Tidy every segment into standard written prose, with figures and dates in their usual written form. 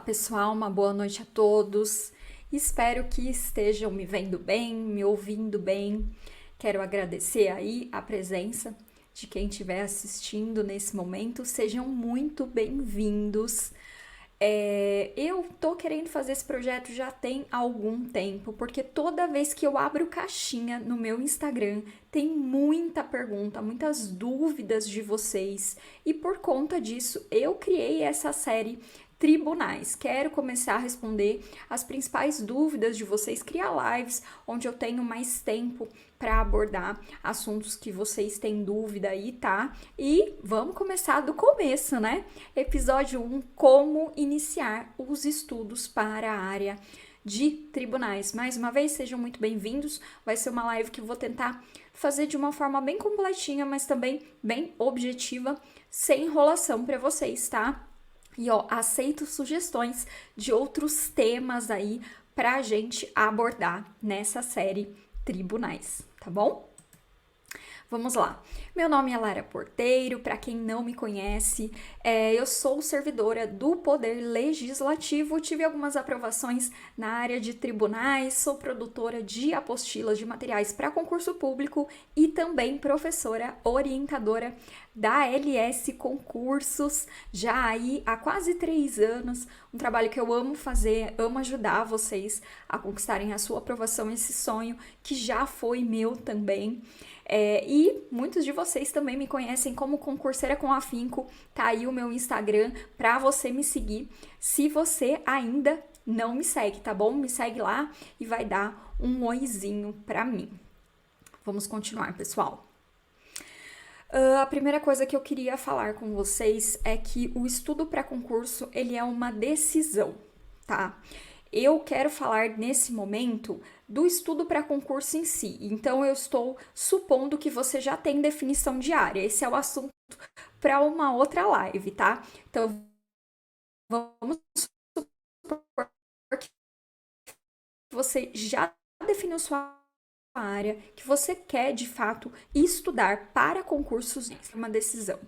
pessoal, uma boa noite a todos. Espero que estejam me vendo bem, me ouvindo bem. Quero agradecer aí a presença de quem estiver assistindo nesse momento. Sejam muito bem-vindos. Eu tô querendo fazer esse projeto já tem algum tempo, porque toda vez que eu abro caixinha no meu Instagram, tem muita pergunta, muitas dúvidas de vocês, e por conta disso eu criei essa série Tribunais. Quero começar a responder as principais dúvidas de vocês, criar lives onde eu tenho mais tempo para abordar assuntos que vocês têm dúvida aí, tá? E vamos começar do começo, né? Episódio 1, como iniciar os estudos para a área de tribunais. Mais uma vez, sejam muito bem-vindos. Vai ser uma live que eu vou tentar fazer de uma forma bem completinha, mas também bem objetiva, sem enrolação para vocês, tá? E ó, aceito sugestões de outros temas aí pra gente abordar nessa série Tribunais, tá bom? Vamos lá. Meu nome é Lara Porteiro, para quem não me conhece, eu sou servidora do Poder Legislativo, tive algumas aprovações na área de tribunais, sou produtora de apostilas de materiais para concurso público e também professora orientadora da LS Concursos, já aí há quase 3 anos, um trabalho que eu amo fazer, amo ajudar vocês a conquistarem a sua aprovação, esse sonho que já foi meu também. E muitos de vocês também me conhecem como Concurseira com Afinco, tá aí o meu Instagram para você me seguir, se você ainda não me segue, tá bom? Me segue lá e vai dar um oizinho para mim. Vamos continuar, pessoal. A primeira coisa que eu queria falar com vocês é que o estudo para concurso, ele é uma decisão, tá? Eu quero falar nesse momento do estudo para concurso em si. Então, eu estou supondo que você já tem definição de área. Esse é o assunto para uma outra live, tá? Então, vamos supor que você já definiu sua área, que você quer de fato estudar para concursos. É uma decisão.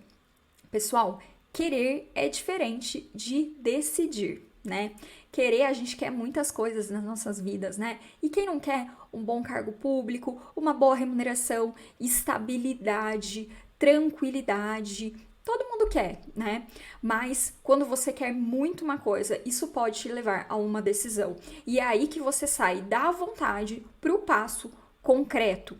Pessoal, querer é diferente de decidir, né? Querer, a gente quer muitas coisas nas nossas vidas, né? E quem não quer um bom cargo público, uma boa remuneração, estabilidade, tranquilidade, todo mundo quer, né? Mas quando você quer muito uma coisa, isso pode te levar a uma decisão. E é aí que você sai da vontade para o passo concreto.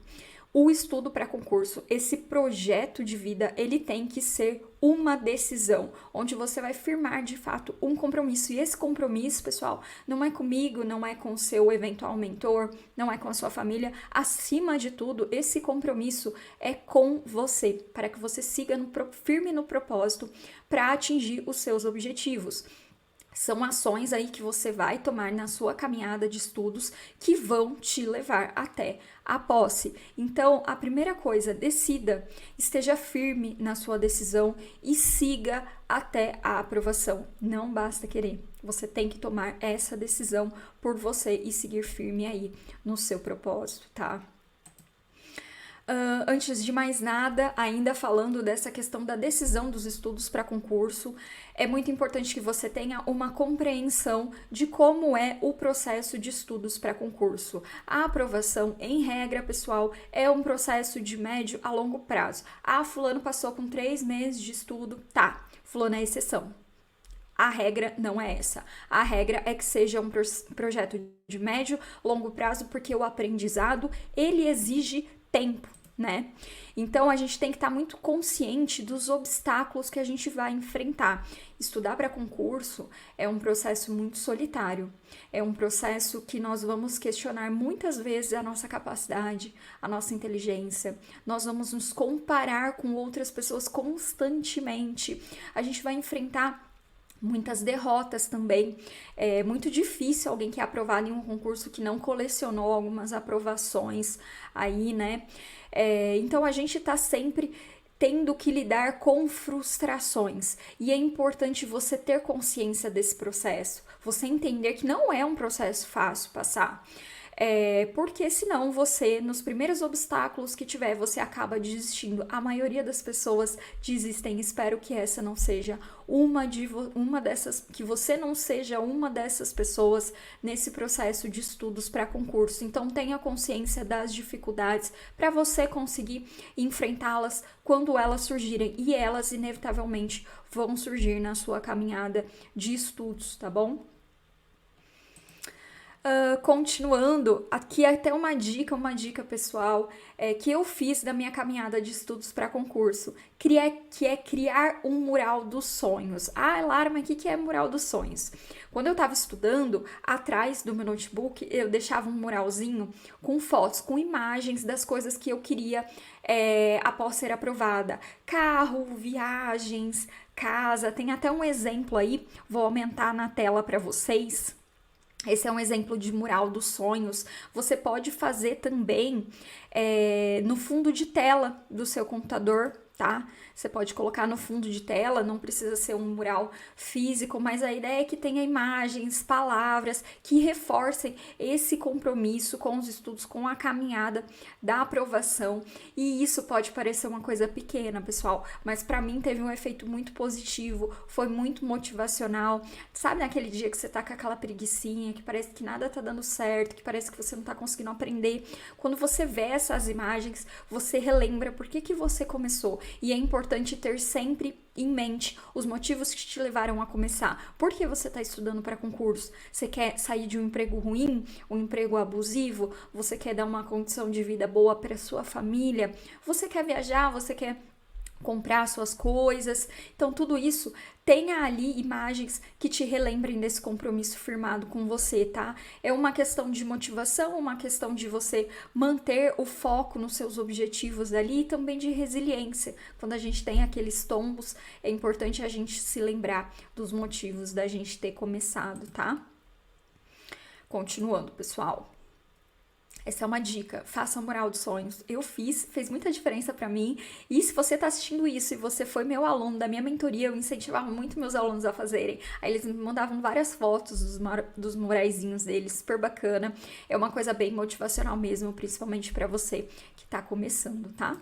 O estudo para concurso, esse projeto de vida, ele tem que ser uma decisão, onde você vai firmar de fato um compromisso. E esse compromisso, pessoal, não é comigo, não é com o seu eventual mentor, não é com a sua família. Acima de tudo, esse compromisso é com você, para que você siga firme no propósito para atingir os seus objetivos. São ações aí que você vai tomar na sua caminhada de estudos que vão te levar até a posse. Então, a primeira coisa, decida, esteja firme na sua decisão e siga até a aprovação. Não basta querer, você tem que tomar essa decisão por você e seguir firme aí no seu propósito, tá? Antes de mais nada, ainda falando dessa questão da decisão dos estudos para concurso, é muito importante que você tenha uma compreensão de como é o processo de estudos para concurso. A aprovação, em regra, pessoal, é um processo de médio a longo prazo. Ah, fulano passou com 3 meses de estudo, tá, fulano é exceção. A regra não é essa. A regra é que seja um projeto de médio, longo prazo, porque o aprendizado, ele exige tempo, né? Então, a gente tem que estar muito consciente dos obstáculos que a gente vai enfrentar. Estudar para concurso é um processo muito solitário. É um processo que nós vamos questionar muitas vezes a nossa capacidade, a nossa inteligência. Nós vamos nos comparar com outras pessoas constantemente. A gente vai enfrentar muitas derrotas também. É muito difícil alguém que é aprovado em um concurso que não colecionou algumas aprovações aí, né? Então a gente tá sempre tendo que lidar com frustrações. E é importante você ter consciência desse processo. Você entender que não é um processo fácil passar. porque senão você, nos primeiros obstáculos que tiver, você acaba desistindo. A maioria das pessoas desistem. Espero que essa não seja uma dessas, que você não seja uma dessas pessoas nesse processo de estudos para concurso. Então tenha consciência das dificuldades para você conseguir enfrentá-las quando elas surgirem, e elas inevitavelmente vão surgir na sua caminhada de estudos, tá bom? Continuando, aqui até uma dica pessoal que eu fiz da minha caminhada de estudos para concurso, que é criar um mural dos sonhos. Ah, Lara, mas o que é mural dos sonhos? Quando eu estava estudando, atrás do meu notebook, eu deixava um muralzinho com fotos, com imagens das coisas que eu queria após ser aprovada. Carro, viagens, casa, tem até um exemplo aí, vou aumentar na tela para vocês. Esse é um exemplo de mural dos sonhos. Você pode fazer também no fundo de tela do seu computador, tá? Você pode colocar no fundo de tela, não precisa ser um mural físico, mas a ideia é que tenha imagens, palavras que reforcem esse compromisso com os estudos, com a caminhada da aprovação. E isso pode parecer uma coisa pequena, pessoal, mas para mim teve um efeito muito positivo, foi muito motivacional. Sabe naquele dia que você tá com aquela preguicinha, que parece que nada tá dando certo, que parece que você não tá conseguindo aprender? Quando você vê essas imagens, você relembra por que você começou. E é importante ter sempre em mente os motivos que te levaram a começar. Por que você está estudando para concurso? Você quer sair de um emprego ruim, um emprego abusivo? Você quer dar uma condição de vida boa para sua família? Você quer viajar? Você quer comprar suas coisas? Então tudo isso, tenha ali imagens que te relembrem desse compromisso firmado com você, tá? É uma questão de motivação, uma questão de você manter o foco nos seus objetivos ali, e também de resiliência. Quando a gente tem aqueles tombos, é importante a gente se lembrar dos motivos da gente ter começado, tá? Continuando, pessoal. Essa é uma dica, faça a mural dos sonhos. Eu fiz, fez muita diferença pra mim. E se você tá assistindo isso e você foi meu aluno da minha mentoria, eu incentivava muito meus alunos a fazerem. Aí eles me mandavam várias fotos dos muraizinhos deles, super bacana. É uma coisa bem motivacional mesmo, principalmente pra você que tá começando, tá?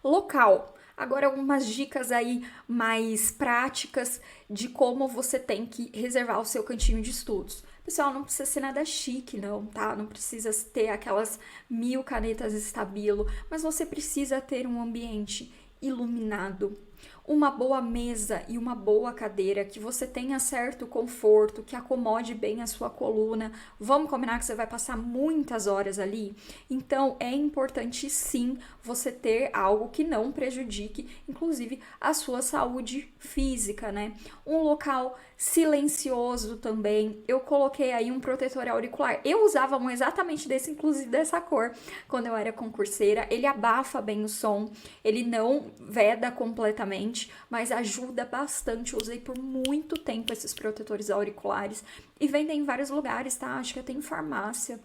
Local. Agora algumas dicas aí mais práticas de como você tem que reservar o seu cantinho de estudos. Pessoal, não precisa ser nada chique, não, tá? Não precisa ter aquelas 1000 canetas Stabilo, mas você precisa ter um ambiente iluminado, uma boa mesa e uma boa cadeira, que você tenha certo conforto, que acomode bem a sua coluna. Vamos combinar que você vai passar muitas horas ali? Então, é importante sim você ter algo que não prejudique, inclusive, a sua saúde física, né? Um local silencioso também. Eu coloquei aí um protetor auricular. Eu usava um exatamente desse, inclusive dessa cor, quando eu era concurseira. Ele abafa bem o som, ele não veda completamente, mas ajuda bastante. Eu usei por muito tempo esses protetores auriculares e vendem em vários lugares, tá? Acho que até em farmácia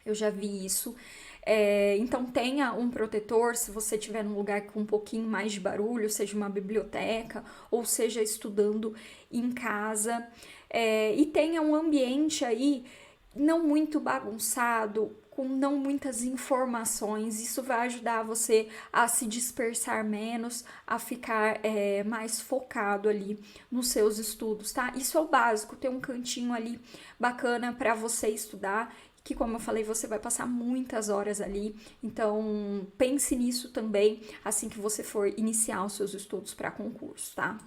eu já vi isso. Então tenha um protetor se você estiver num lugar com um pouquinho mais de barulho, seja uma biblioteca ou seja estudando em casa, e tenha um ambiente aí não muito bagunçado, com não muitas informações. Isso vai ajudar você a se dispersar menos, a ficar mais focado ali nos seus estudos, tá? Isso é o básico, ter um cantinho ali bacana para você estudar, que, como eu falei, você vai passar muitas horas ali. Então, pense nisso também assim que você for iniciar os seus estudos para concurso, tá?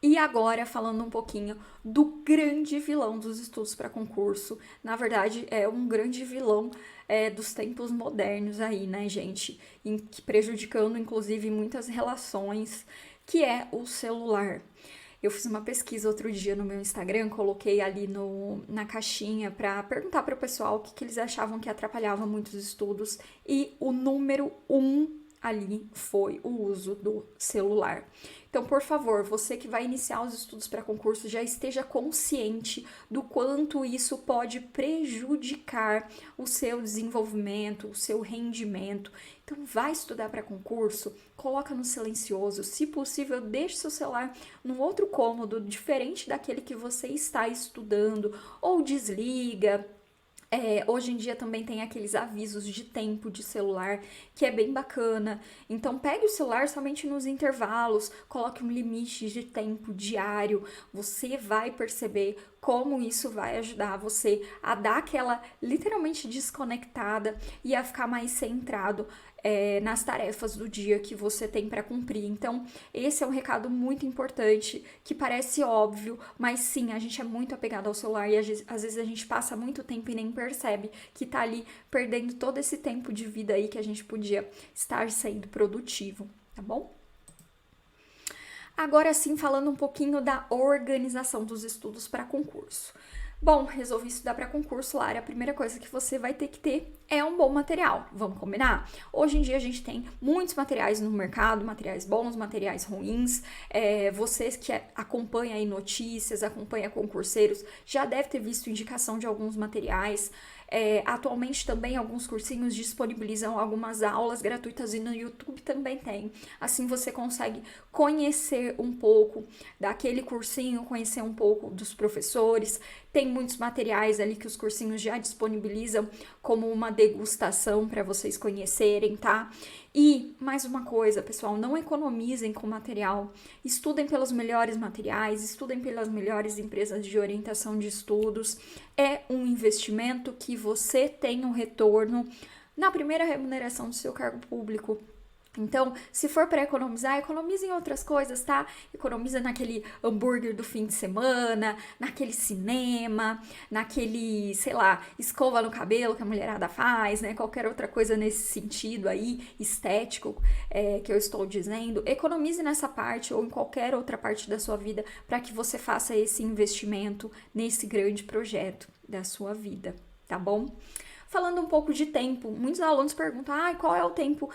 E agora, falando um pouquinho do grande vilão dos estudos para concurso. Na verdade, é um grande vilão dos tempos modernos aí, né, gente? Prejudicando, inclusive, muitas relações, que é o celular. Eu fiz uma pesquisa outro dia no meu Instagram, coloquei ali na caixinha para perguntar para o pessoal o que eles achavam que atrapalhava muito os estudos, e o número 1 ali foi o uso do celular. Então, por favor, você que vai iniciar os estudos para concurso, já esteja consciente do quanto isso pode prejudicar o seu desenvolvimento, o seu rendimento. Então, vai estudar para concurso, coloca no silencioso, se possível, deixe seu celular num outro cômodo, diferente daquele que você está estudando, ou desliga, Hoje em dia também tem aqueles avisos de tempo de celular, que é bem bacana. Então pegue o celular somente nos intervalos, coloque um limite de tempo diário. Você vai perceber como isso vai ajudar você a dar aquela literalmente desconectada e a ficar mais centrado nas tarefas do dia que você tem para cumprir. Então, esse é um recado muito importante que parece óbvio, mas sim, a gente é muito apegado ao celular e às vezes a gente passa muito tempo e nem percebe que tá ali perdendo todo esse tempo de vida aí que a gente podia estar sendo produtivo, tá bom? Agora sim, falando um pouquinho da organização dos estudos para concurso. Bom, resolvi estudar para concurso, Lara. A primeira coisa que você vai ter que ter é um bom material. Vamos combinar? Hoje em dia a gente tem muitos materiais no mercado, materiais bons, materiais ruins. Vocês que acompanham aí notícias, acompanham concurseiros, já deve ter visto indicação de alguns materiais. Atualmente também alguns cursinhos disponibilizam algumas aulas gratuitas e no YouTube também tem. Assim você consegue conhecer um pouco daquele cursinho, conhecer um pouco dos professores. Tem muitos materiais ali que os cursinhos já disponibilizam como uma degustação para vocês conhecerem, tá? E mais uma coisa, pessoal, não economizem com material. Estudem pelos melhores materiais, estudem pelas melhores empresas de orientação de estudos. É um investimento que você tem um retorno na primeira remuneração do seu cargo público. Então, se for para economizar, economize em outras coisas, tá? Economiza naquele hambúrguer do fim de semana, naquele cinema, naquele, sei lá, escova no cabelo que a mulherada faz, né? Qualquer outra coisa nesse sentido aí, estético, que eu estou dizendo. Economize nessa parte ou em qualquer outra parte da sua vida para que você faça esse investimento nesse grande projeto da sua vida, tá bom? Falando um pouco de tempo, muitos alunos perguntam, qual é o tempo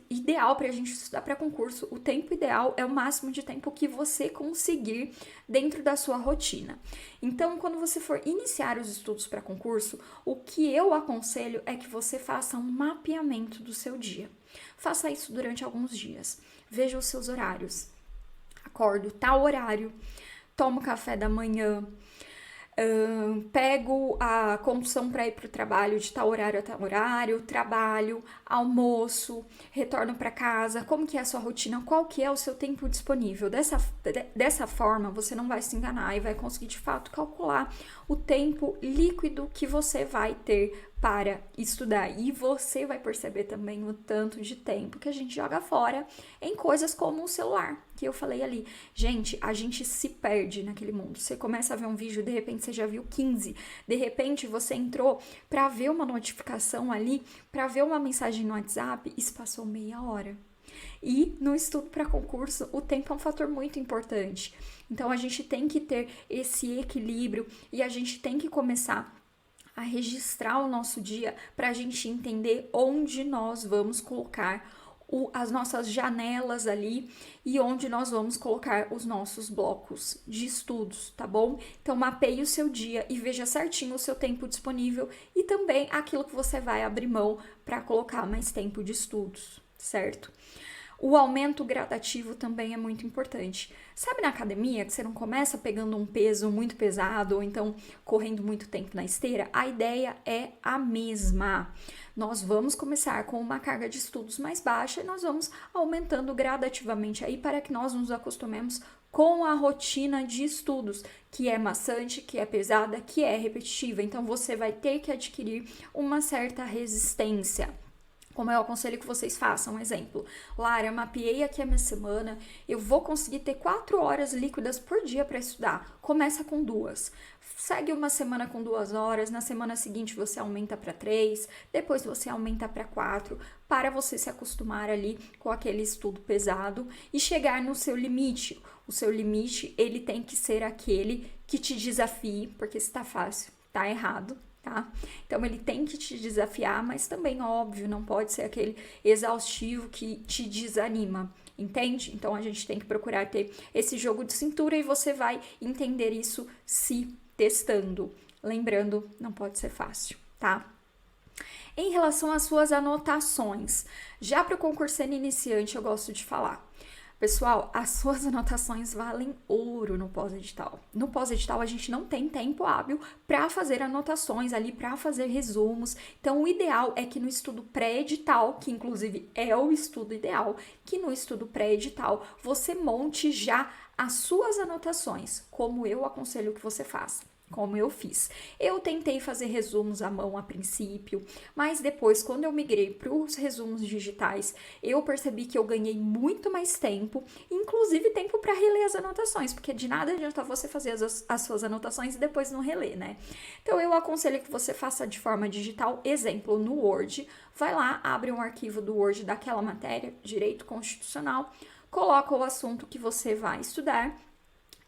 ideal para a gente estudar para concurso? O tempo ideal é o máximo de tempo que você conseguir dentro da sua rotina. Então, quando você for iniciar os estudos para concurso, o que eu aconselho é que você faça um mapeamento do seu dia. Faça isso durante alguns dias. Veja os seus horários. Acordo tal horário, tomo café da manhã, pego a condução para ir para o trabalho de tal horário a tal horário, trabalho, almoço, retorno para casa, como que é a sua rotina, qual que é o seu tempo disponível. Dessa forma, você não vai se enganar e vai conseguir, de fato, calcular o tempo líquido que você vai ter para estudar. E você vai perceber também o tanto de tempo que a gente joga fora em coisas como o celular, que eu falei ali. Gente, a gente se perde naquele mundo. Você começa a ver um vídeo, de repente você já viu 15. De repente você entrou para ver uma notificação ali, para ver uma mensagem no WhatsApp, e se passou meia hora. E no estudo para concurso, o tempo é um fator muito importante. Então a gente tem que ter esse equilíbrio e a gente tem que começar a registrar o nosso dia para a gente entender onde nós vamos colocar as nossas janelas ali e onde nós vamos colocar os nossos blocos de estudos, tá bom? Então mapeie o seu dia e veja certinho o seu tempo disponível e também aquilo que você vai abrir mão para colocar mais tempo de estudos, certo? O aumento gradativo também é muito importante. Sabe na academia que você não começa pegando um peso muito pesado ou então correndo muito tempo na esteira? A ideia é a mesma. Nós vamos começar com uma carga de estudos mais baixa e nós vamos aumentando gradativamente aí para que nós nos acostumemos com a rotina de estudos, que é maçante, que é pesada, que é repetitiva. Então você vai ter que adquirir uma certa resistência. Como eu aconselho que vocês façam, um exemplo. Lara, mapeei aqui a minha semana, eu vou conseguir ter 4 horas líquidas por dia para estudar. Começa com 2. Segue uma semana com 2 horas, na semana seguinte você aumenta para 3, depois você aumenta para 4, para você se acostumar ali com aquele estudo pesado e chegar no seu limite. O seu limite, ele tem que ser aquele que te desafie, porque se tá fácil, tá errado. Tá? Então ele tem que te desafiar, mas também, óbvio, não pode ser aquele exaustivo que te desanima, entende? Então a gente tem que procurar ter esse jogo de cintura e você vai entender isso se testando. Lembrando, não pode ser fácil, tá? Em relação às suas anotações, já para o concurseiro iniciante eu gosto de falar. Pessoal, as suas anotações valem ouro no pós-edital. No pós-edital, a gente não tem tempo hábil para fazer anotações ali, para fazer resumos. Então, o ideal é que no estudo pré-edital, que inclusive é o estudo ideal, que no estudo pré-edital você monte já as suas anotações, como eu aconselho que você faça. Como eu fiz. Eu tentei fazer resumos à mão a princípio, mas depois, quando eu migrei para os resumos digitais, eu percebi que eu ganhei muito mais tempo, inclusive tempo para reler as anotações, porque de nada adianta você fazer as suas anotações e depois não reler, né? Então, eu aconselho que você faça de forma digital, exemplo, no Word. Vai lá, abre um arquivo do Word daquela matéria, direito constitucional, coloca o assunto que você vai estudar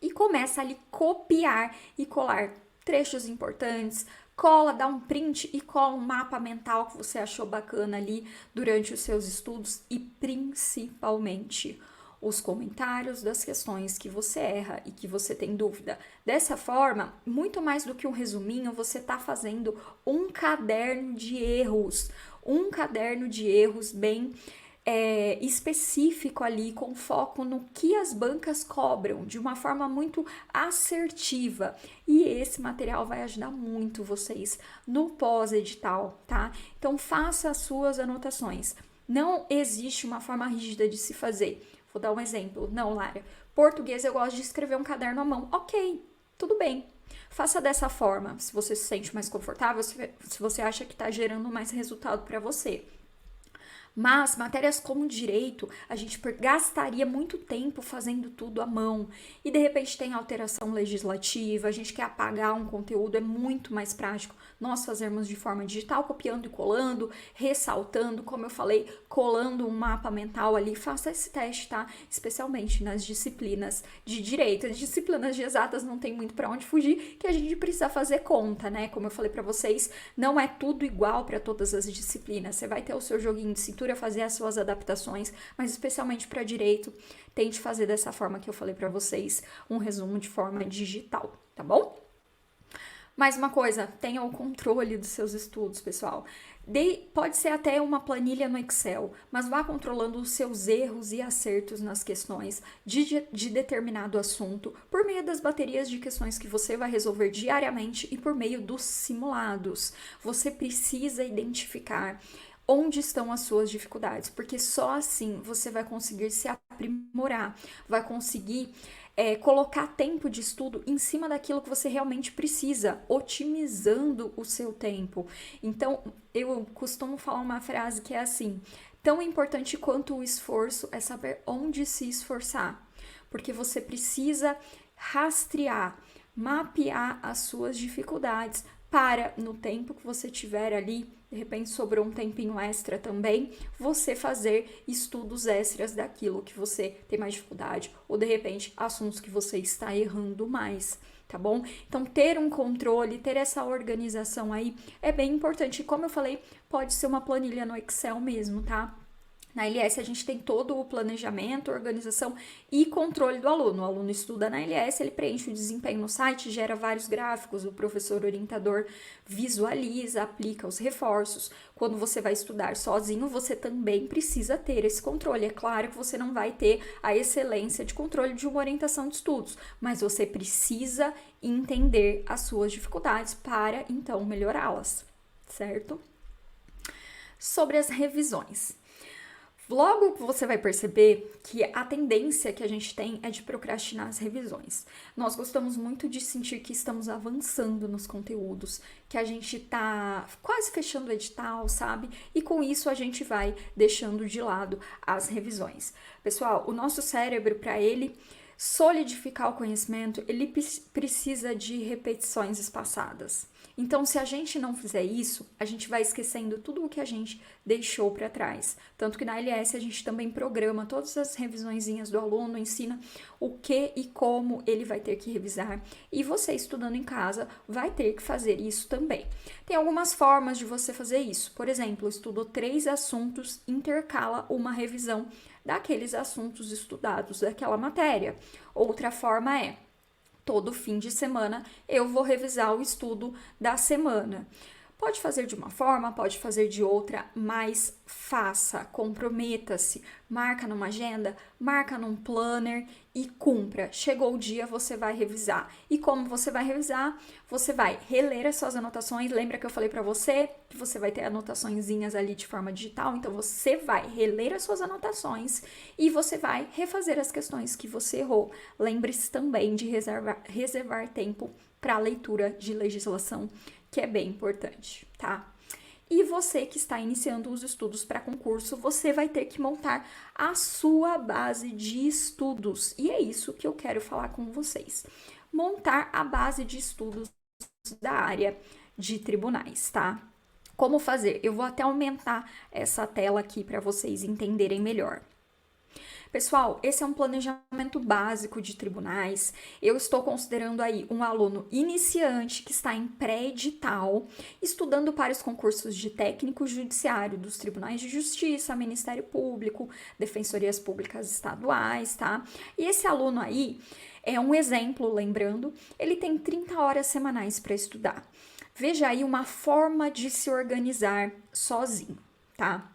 e começa ali copiar e colar trechos importantes, cola, dá um print e cola um mapa mental que você achou bacana ali durante os seus estudos e principalmente os comentários das questões que você erra e que você tem dúvida. Dessa forma, muito mais do que um resuminho, você está fazendo um caderno de erros bem específico ali, com foco no que as bancas cobram, de uma forma muito assertiva. E esse material vai ajudar muito vocês no pós-edital, tá? Então, faça as suas anotações. Não existe uma forma rígida de se fazer. Vou dar um exemplo. Não, Lara, português eu gosto de escrever um caderno à mão. Ok, tudo bem. Faça dessa forma, se você se sente mais confortável, se você acha que está gerando mais resultado para você. Mas matérias como direito, a gente gastaria muito tempo fazendo tudo à mão. E de repente tem alteração legislativa, a gente quer apagar um conteúdo, é muito mais prático nós fazermos de forma digital, copiando e colando, ressaltando, como eu falei, colando um mapa mental ali. Faça esse teste, tá? Especialmente nas disciplinas de direito. As disciplinas de exatas não tem muito para onde fugir, que a gente precisa fazer conta, né? Como eu falei para vocês, não é tudo igual para todas as disciplinas. Você vai ter o seu joguinho de cintura, fazer as suas adaptações, mas especialmente para direito, tente fazer dessa forma que eu falei para vocês, um resumo de forma digital, tá bom? Mais uma coisa, tenha o controle dos seus estudos, pessoal. Pode ser até uma planilha no Excel, mas vá controlando os seus erros e acertos nas questões de determinado assunto por meio das baterias de questões que você vai resolver diariamente e por meio dos simulados. Você precisa identificar onde estão as suas dificuldades, porque só assim você vai conseguir se aprimorar, vai conseguir colocar tempo de estudo em cima daquilo que você realmente precisa, otimizando o seu tempo. Então, eu costumo falar uma frase que é assim: tão importante quanto o esforço é saber onde se esforçar, porque você precisa rastrear, mapear as suas dificuldades para, no tempo que você tiver ali, de repente sobrou um tempinho extra também, você fazer estudos extras daquilo que você tem mais dificuldade, ou de repente assuntos que você está errando mais, tá bom? Então, ter um controle, ter essa organização aí é bem importante. E como eu falei, pode ser uma planilha no Excel mesmo, tá? Na LS, a gente tem todo o planejamento, organização e controle do aluno. O aluno estuda na LS, ele preenche o desempenho no site, gera vários gráficos, o professor orientador visualiza, aplica os reforços. Quando você vai estudar sozinho, você também precisa ter esse controle. É claro que você não vai ter a excelência de controle de uma orientação de estudos, mas você precisa entender as suas dificuldades para, então, melhorá-las, certo? Sobre as revisões. Logo você vai perceber que a tendência que a gente tem é de procrastinar as revisões. Nós gostamos muito de sentir que estamos avançando nos conteúdos, que a gente tá quase fechando o edital, sabe? E com isso a gente vai deixando de lado as revisões. Pessoal, o nosso cérebro, para ele solidificar o conhecimento, ele precisa de repetições espaçadas. Então, se a gente não fizer isso, a gente vai esquecendo tudo o que a gente deixou para trás. Tanto que na LS a gente também programa todas as revisõezinhas do aluno, ensina o que e como ele vai ter que revisar. E você, estudando em casa, vai ter que fazer isso também. Tem algumas formas de você fazer isso. Por exemplo, estudou 3 assuntos, intercala uma revisão daqueles assuntos estudados daquela matéria. Outra forma é: todo fim de semana eu vou revisar o estudo da semana. Pode fazer de uma forma, pode fazer de outra, mas faça, comprometa-se, marca numa agenda, marca num planner e cumpra. Chegou o dia, você vai revisar. E como você vai revisar? Você vai reler as suas anotações. Lembra que eu falei para você que você vai ter anotaçõezinhas ali de forma digital? Então você vai reler as suas anotações e você vai refazer as questões que você errou. Lembre-se também de reservar tempo para a leitura de legislação, que é bem importante, tá? E você que está iniciando os estudos para concurso, você vai ter que montar a sua base de estudos. E é isso que eu quero falar com vocês. Montar a base de estudos da área de tribunais, tá? Como fazer? Eu vou até aumentar essa tela aqui para vocês entenderem melhor. Pessoal, esse é um planejamento básico de tribunais. Eu estou considerando aí um aluno iniciante que está em pré-edital, estudando para os concursos de técnico judiciário dos tribunais de justiça, Ministério Público, defensorias públicas estaduais, tá? E esse aluno aí é um exemplo, lembrando, ele tem 30 horas semanais para estudar. Veja aí uma forma de se organizar sozinho, tá?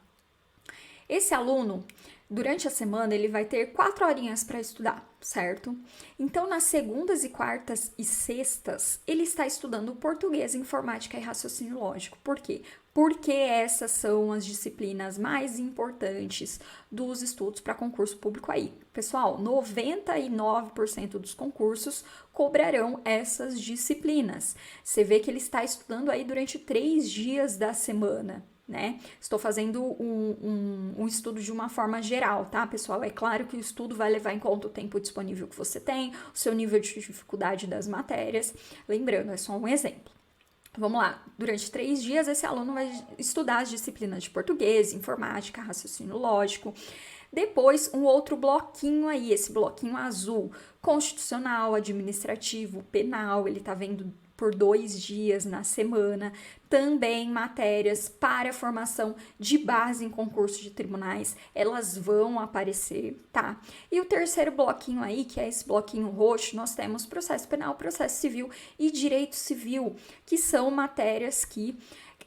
Esse aluno, durante a semana, ele vai ter 4 horinhas para estudar, certo? Então, nas segundas e quartas e sextas, ele está estudando português, informática e raciocínio lógico. Por quê? Porque essas são as disciplinas mais importantes dos estudos para concurso público aí. Pessoal, 99% dos concursos cobrarão essas disciplinas. Você vê que ele está estudando aí durante 3 dias da semana, né? Estou fazendo um estudo de uma forma geral, tá, pessoal? É claro que o estudo vai levar em conta o tempo disponível que você tem, o seu nível de dificuldade das matérias. Lembrando, é só um exemplo. Vamos lá, durante 3 dias esse aluno vai estudar as disciplinas de português, informática, raciocínio lógico. Depois, um outro bloquinho aí, esse bloquinho azul, constitucional, administrativo, penal, ele tá vendo por 2 dias na semana, também matérias para formação de base em concurso de tribunais, elas vão aparecer, tá? E o terceiro bloquinho aí, que é esse bloquinho roxo, nós temos processo penal, processo civil e direito civil, que são matérias que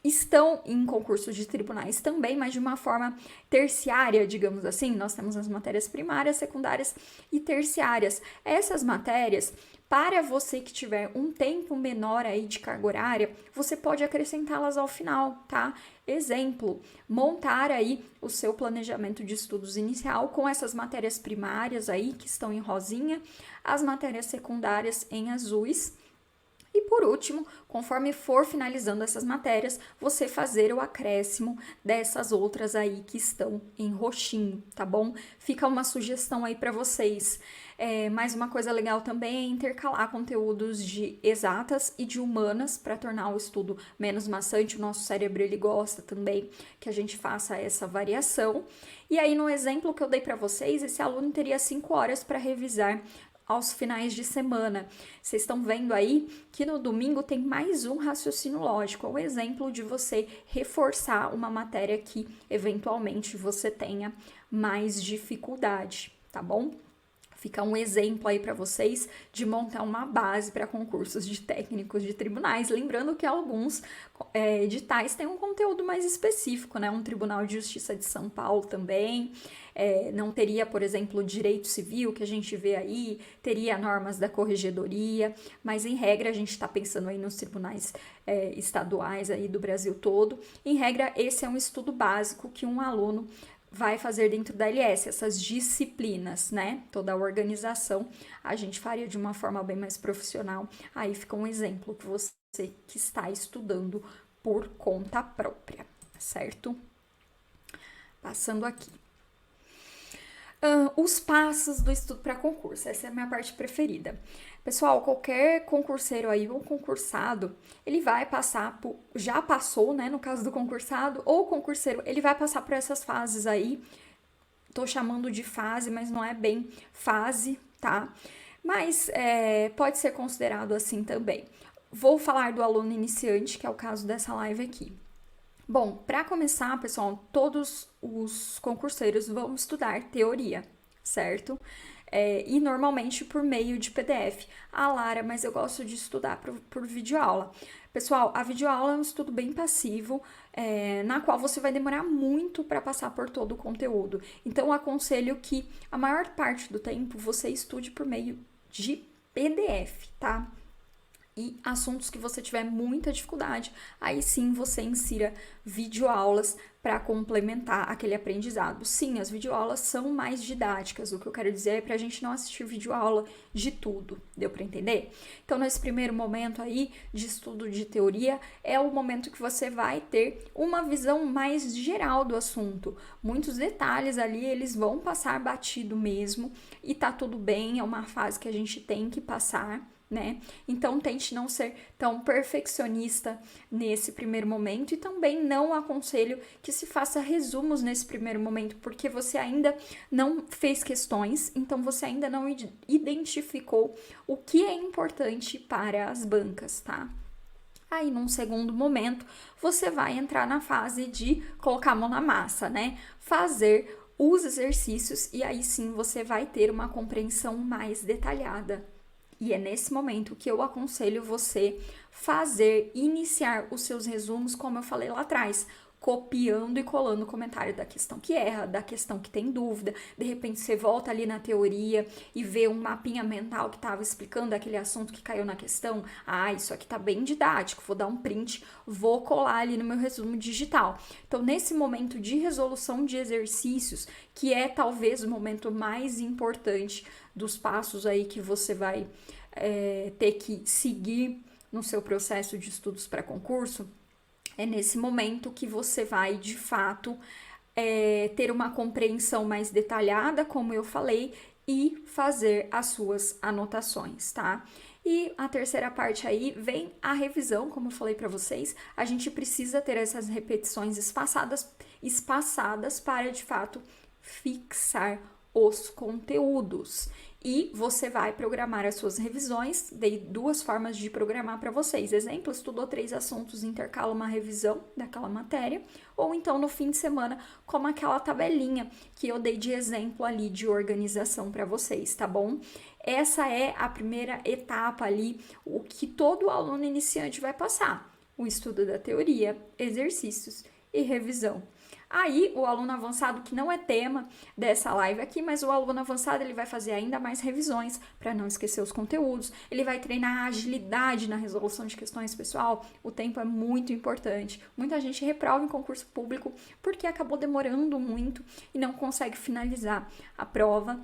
estão em concursos de tribunais também, mas de uma forma terciária, digamos assim. Nós temos as matérias primárias, secundárias e terciárias. Essas matérias, para você que tiver um tempo menor aí de carga horária, você pode acrescentá-las ao final, tá? Exemplo, montar aí o seu planejamento de estudos inicial com essas matérias primárias aí que estão em rosinha, as matérias secundárias em azuis. E por último, conforme for finalizando essas matérias, você fazer o acréscimo dessas outras aí que estão em roxinho, tá bom? Fica uma sugestão aí para vocês. Mais uma coisa legal também é intercalar conteúdos de exatas e de humanas para tornar o estudo menos maçante. O nosso cérebro ele gosta também que a gente faça essa variação. E aí no exemplo que eu dei para vocês, esse aluno teria 5 horas para revisar aos finais de semana. Vocês estão vendo aí que no domingo tem mais um raciocínio lógico, é um exemplo de você reforçar uma matéria que eventualmente você tenha mais dificuldade, tá bom? Fica um exemplo aí para vocês de montar uma base para concursos de técnicos de tribunais. Lembrando que alguns editais têm um conteúdo mais específico, né? Um Tribunal de Justiça de São Paulo também. Não teria, por exemplo, direito civil, que a gente vê aí, teria normas da corregedoria, mas em regra a gente está pensando aí nos tribunais estaduais aí do Brasil todo. Em regra, esse é um estudo básico que um aluno vai fazer dentro da LS, essas disciplinas, né? Toda a organização a gente faria de uma forma bem mais profissional. Aí fica um exemplo que você que está estudando por conta própria, certo? Passando aqui. Os passos do estudo para concurso, essa é a minha parte preferida. Pessoal, qualquer concurseiro aí ou concursado, ele vai passar por, já passou, né, no caso do concursado, ou concurseiro, ele vai passar por essas fases aí. Tô chamando de fase, mas não é bem fase, tá? Mas pode ser considerado assim também. Vou falar do aluno iniciante, que é o caso dessa live aqui. Bom, para começar, pessoal, todos os concurseiros vão estudar teoria, certo? e normalmente por meio de PDF. Ah, Lara, mas eu gosto de estudar por videoaula. Pessoal, a videoaula é um estudo bem passivo, na qual você vai demorar muito para passar por todo o conteúdo. Então, eu aconselho que a maior parte do tempo você estude por meio de PDF, tá? E assuntos que você tiver muita dificuldade, aí sim você insira videoaulas para complementar aquele aprendizado. Sim, as videoaulas são mais didáticas, o que eu quero dizer é para a gente não assistir videoaula de tudo, deu para entender? Então, nesse primeiro momento aí de estudo de teoria, é o momento que você vai ter uma visão mais geral do assunto. Muitos detalhes ali, eles vão passar batido mesmo, e tá tudo bem, é uma fase que a gente tem que passar, né? Então, tente não ser tão perfeccionista nesse primeiro momento, e também não aconselho que se faça resumos nesse primeiro momento, porque você ainda não fez questões, então você ainda não identificou o que é importante para as bancas, tá? Aí, num segundo momento, você vai entrar na fase de colocar a mão na massa, né? Fazer os exercícios, e aí sim você vai ter uma compreensão mais detalhada. E é nesse momento que eu aconselho você iniciar os seus resumos, como eu falei lá atrás, copiando e colando o comentário da questão que erra, da questão que tem dúvida. De repente você volta ali na teoria e vê um mapinha mental que estava explicando aquele assunto que caiu na questão. Ah, isso aqui tá bem didático, vou dar um print, vou colar ali no meu resumo digital. Então, nesse momento de resolução de exercícios, que é talvez o momento mais importante dos passos aí que você vai ter que seguir no seu processo de estudos para concurso, é nesse momento que você vai, de fato, ter uma compreensão mais detalhada, como eu falei, e fazer as suas anotações, tá? E a terceira parte aí vem a revisão, como eu falei para vocês, a gente precisa ter essas repetições espaçadas para, de fato, fixar os conteúdos. E você vai programar as suas revisões. Dei 2 formas de programar para vocês. Exemplo, estudou 3 assuntos, intercala uma revisão daquela matéria, ou então no fim de semana, como aquela tabelinha que eu dei de exemplo ali de organização para vocês, tá bom? Essa é a primeira etapa ali, o que todo aluno iniciante vai passar: o estudo da teoria, exercícios e revisão. Aí, o aluno avançado, que não é tema dessa live aqui, mas o aluno avançado, ele vai fazer ainda mais revisões para não esquecer os conteúdos, ele vai treinar a agilidade na resolução de questões, pessoal. O tempo é muito importante. Muita gente reprova em concurso público porque acabou demorando muito e não consegue finalizar a prova.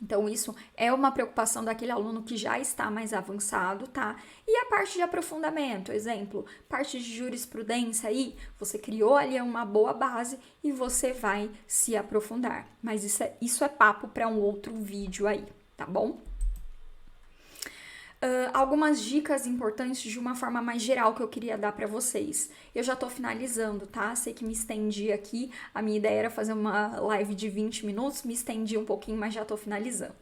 Então, isso é uma preocupação daquele aluno que já está mais avançado, tá? E a parte de aprofundamento, exemplo, parte de jurisprudência aí, você criou ali uma boa base e você vai se aprofundar. Mas isso é papo para um outro vídeo aí, tá bom? Algumas dicas importantes de uma forma mais geral que eu queria dar para vocês. Eu já tô finalizando, tá? Sei que me estendi aqui, a minha ideia era fazer uma live de 20 minutos, me estendi um pouquinho, mas já tô finalizando.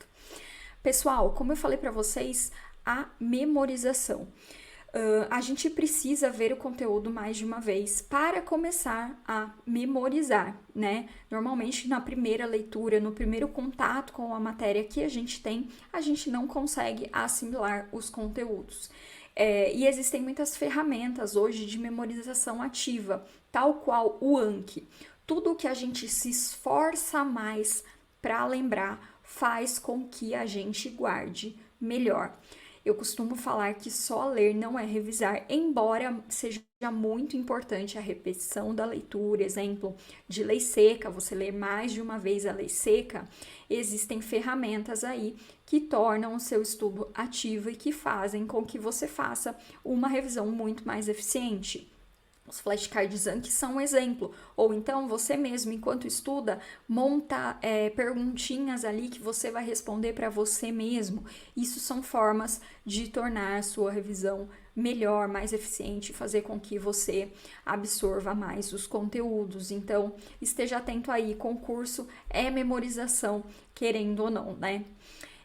Pessoal, como eu falei para vocês, a memorização. A gente precisa ver o conteúdo mais de uma vez para começar a memorizar, né? Normalmente, na primeira leitura, no primeiro contato com a matéria que a gente tem, a gente não consegue assimilar os conteúdos. E existem muitas ferramentas hoje de memorização ativa, tal qual o Anki. Tudo que a gente se esforça mais para lembrar faz com que a gente guarde melhor. Eu costumo falar que só ler não é revisar, embora seja muito importante a repetição da leitura. Exemplo, de lei seca, você ler mais de uma vez a lei seca, existem ferramentas aí que tornam o seu estudo ativo e que fazem com que você faça uma revisão muito mais eficiente. Os flashcards Anki são um exemplo. Ou então, você mesmo, enquanto estuda, monta perguntinhas ali que você vai responder para você mesmo. Isso são formas de tornar a sua revisão melhor, mais eficiente, fazer com que você absorva mais os conteúdos. Então, esteja atento aí, concurso é memorização, querendo ou não, né?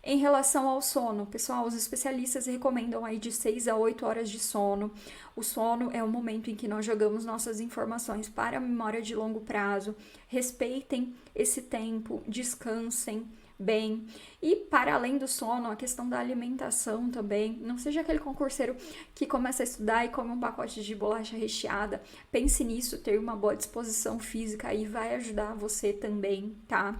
Em relação ao sono, pessoal, os especialistas recomendam aí de 6 a 8 horas de sono. O sono é o momento em que nós jogamos nossas informações para a memória de longo prazo. Respeitem esse tempo, descansem, bem. E para além do sono, a questão da alimentação também. Não seja aquele concurseiro que começa a estudar e come um pacote de bolacha recheada. Pense nisso, ter uma boa disposição física aí vai ajudar você também, tá?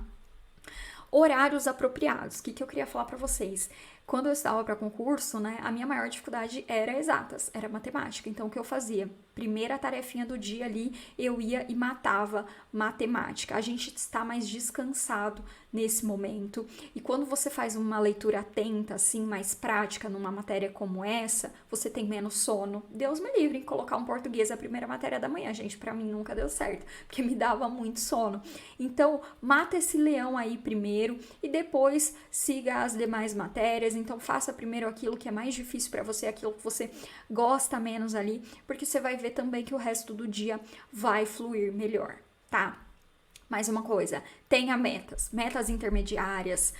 Horários apropriados. O que eu queria falar para vocês? Quando eu estava para concurso, né, a minha maior dificuldade era exatas, era matemática. Então, o que eu fazia? Primeira tarefinha do dia ali, eu ia e matava matemática. A gente está mais descansado nesse momento. E quando você faz uma leitura atenta, assim, mais prática numa matéria como essa, você tem menos sono. Deus me livre em colocar um português a primeira matéria da manhã, gente. Para mim nunca deu certo, porque me dava muito sono. Então, mata esse leão aí primeiro e depois siga as demais matérias. Então, faça primeiro aquilo que é mais difícil para você, aquilo que você gosta menos ali, porque você vai ver também que o resto do dia vai fluir melhor, tá? Mais uma coisa, tenha metas intermediárias,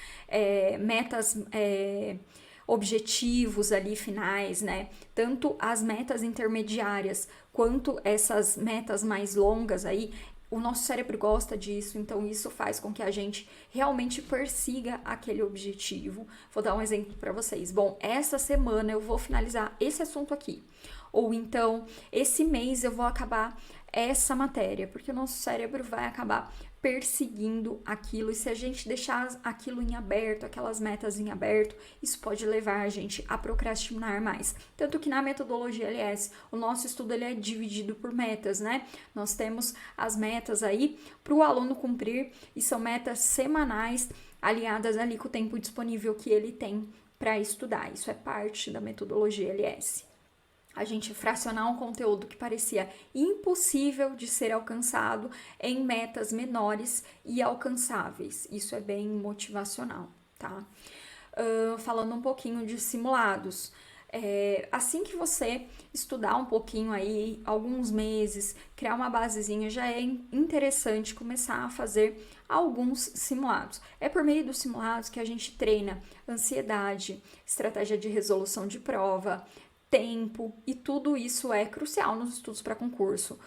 objetivos ali finais, né? Tanto as metas intermediárias quanto essas metas mais longas aí, o nosso cérebro gosta disso, então isso faz com que a gente realmente persiga aquele objetivo. Vou dar um exemplo para vocês. Bom, essa semana eu vou finalizar esse assunto aqui. Ou então, esse mês eu vou acabar essa matéria, porque o nosso cérebro vai acabar perseguindo aquilo, e se a gente deixar aquilo em aberto, aquelas metas em aberto, isso pode levar a gente a procrastinar mais. Tanto que na metodologia LS, o nosso estudo ele é dividido por metas, né? Nós temos as metas aí para o aluno cumprir, e são metas semanais, alinhadas ali com o tempo disponível que ele tem para estudar. Isso é parte da metodologia LS. A gente fracionar um conteúdo que parecia impossível de ser alcançado em metas menores e alcançáveis. Isso é bem motivacional, tá? Falando um pouquinho de simulados. Assim que você estudar um pouquinho aí, alguns meses, criar uma basezinha, já é interessante começar a fazer alguns simulados. É por meio dos simulados que a gente treina ansiedade, estratégia de resolução de prova, tempo, e tudo isso é crucial nos estudos para concurso.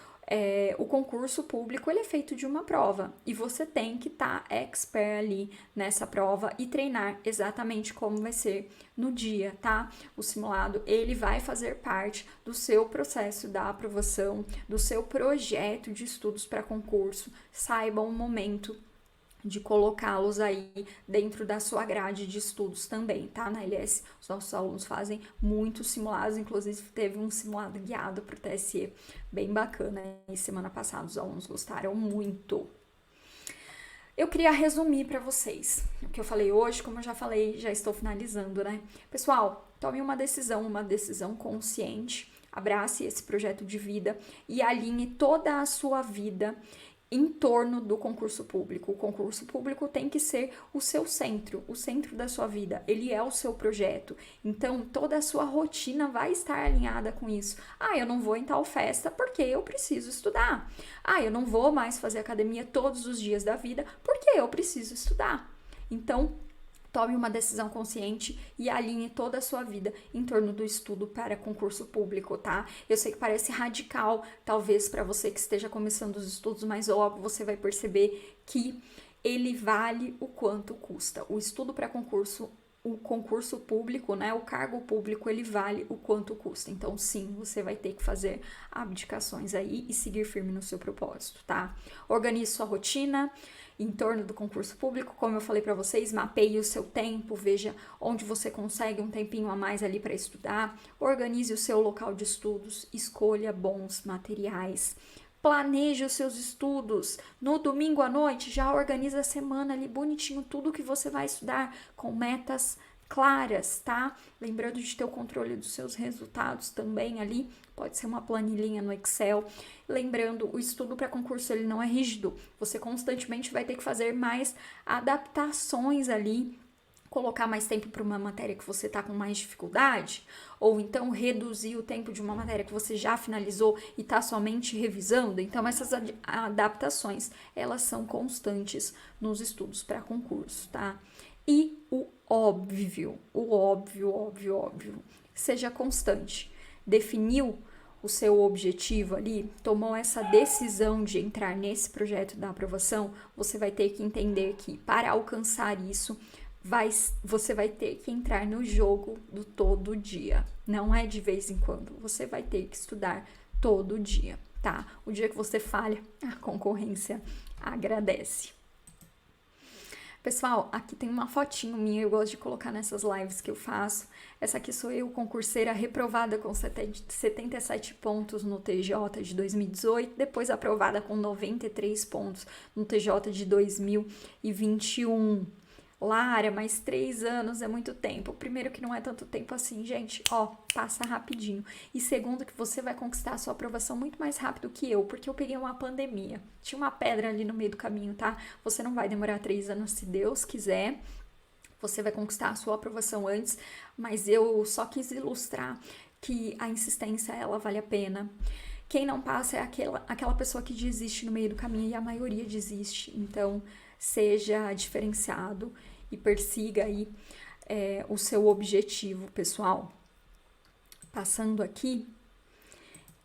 O concurso público ele é feito de uma prova e você tem que estar expert ali nessa prova e treinar exatamente como vai ser no dia, tá? O simulado ele vai fazer parte do seu processo da aprovação, do seu projeto de estudos para concurso. Saiba um momento de colocá-los aí dentro da sua grade de estudos também, tá? Na LS, os nossos alunos fazem muitos simulados, inclusive teve um simulado guiado para o TSE, bem bacana, e semana passada os alunos gostaram muito. Eu queria resumir para vocês o que eu falei hoje, como eu já falei, já estou finalizando, né? Pessoal, tome uma decisão consciente, abrace esse projeto de vida e alinhe toda a sua vida em torno do concurso público. O concurso público tem que ser o seu centro, o centro da sua vida. Ele é o seu projeto. Então, toda a sua rotina vai estar alinhada com isso. Eu não vou em tal festa porque eu preciso estudar. Eu não vou mais fazer academia todos os dias da vida porque eu preciso estudar. Então, tome uma decisão consciente e alinhe toda a sua vida em torno do estudo para concurso público, tá? Eu sei que parece radical, talvez para você que esteja começando os estudos, mas logo você vai perceber que ele vale o quanto custa. O estudo para concurso, o concurso público, né, o cargo público, ele vale o quanto custa. Então, sim, você vai ter que fazer abdicações aí e seguir firme no seu propósito, tá? Organize sua rotina em torno do concurso público, como eu falei para vocês, mapeie o seu tempo, veja onde você consegue um tempinho a mais ali para estudar, organize o seu local de estudos, escolha bons materiais, planeje os seus estudos. No domingo à noite, já organiza a semana ali bonitinho, tudo que você vai estudar com metas claras, tá? Lembrando de ter o controle dos seus resultados também ali, pode ser uma planilhinha no Excel. Lembrando, o estudo para concurso ele não é rígido, você constantemente vai ter que fazer mais adaptações ali, colocar mais tempo para uma matéria que você está com mais dificuldade, ou então reduzir o tempo de uma matéria que você já finalizou e está somente revisando. Então, essas adaptações, elas são constantes nos estudos para concurso, tá? E o óbvio, seja constante. Definiu o seu objetivo ali, tomou essa decisão de entrar nesse projeto da aprovação, você vai ter que entender que para alcançar isso, você vai ter que entrar no jogo do todo dia. Não é de vez em quando, você vai ter que estudar todo dia, tá? O dia que você falha, a concorrência agradece. Pessoal, aqui tem uma fotinho minha, eu gosto de colocar nessas lives que eu faço. Essa aqui sou eu, concurseira reprovada com 77 pontos no TJ de 2018, depois aprovada com 93 pontos no TJ de 2021. Lara, mais 3 anos é muito tempo. Primeiro que não é tanto tempo assim, gente, ó, passa rapidinho. E segundo que você vai conquistar a sua aprovação muito mais rápido que eu, porque eu peguei uma pandemia. Tinha uma pedra ali no meio do caminho, tá? Você não vai demorar 3 anos se Deus quiser. Você vai conquistar a sua aprovação antes, mas eu só quis ilustrar que a insistência, ela vale a pena. Quem não passa é aquela pessoa que desiste no meio do caminho, e a maioria desiste. Então, seja diferenciado e persiga aí o seu objetivo, pessoal. Passando aqui,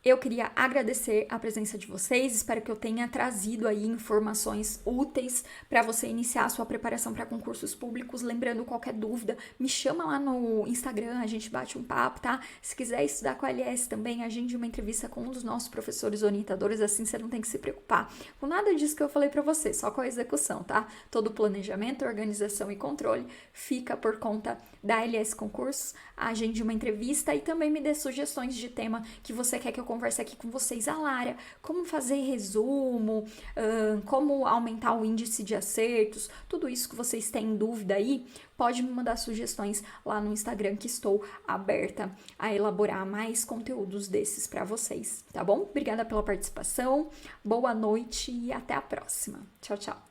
eu queria agradecer a presença de vocês, espero que eu tenha trazido aí informações úteis para você iniciar a sua preparação para concursos públicos. Lembrando, qualquer dúvida, me chama lá no Instagram, a gente bate um papo, tá? Se quiser estudar com a LS também, agende uma entrevista com um dos nossos professores orientadores, assim você não tem que se preocupar com nada disso que eu falei para você, só com a execução, tá? Todo o planejamento, organização e controle fica por conta da LS Concursos. Agende uma entrevista e também me dê sugestões de tema que você quer que eu converse aqui com vocês. A Lara, como fazer resumo, como aumentar o índice de acertos, tudo isso que vocês têm dúvida aí, pode me mandar sugestões lá no Instagram, que estou aberta a elaborar mais conteúdos desses para vocês, tá bom? Obrigada pela participação, boa noite e até a próxima. Tchau, tchau.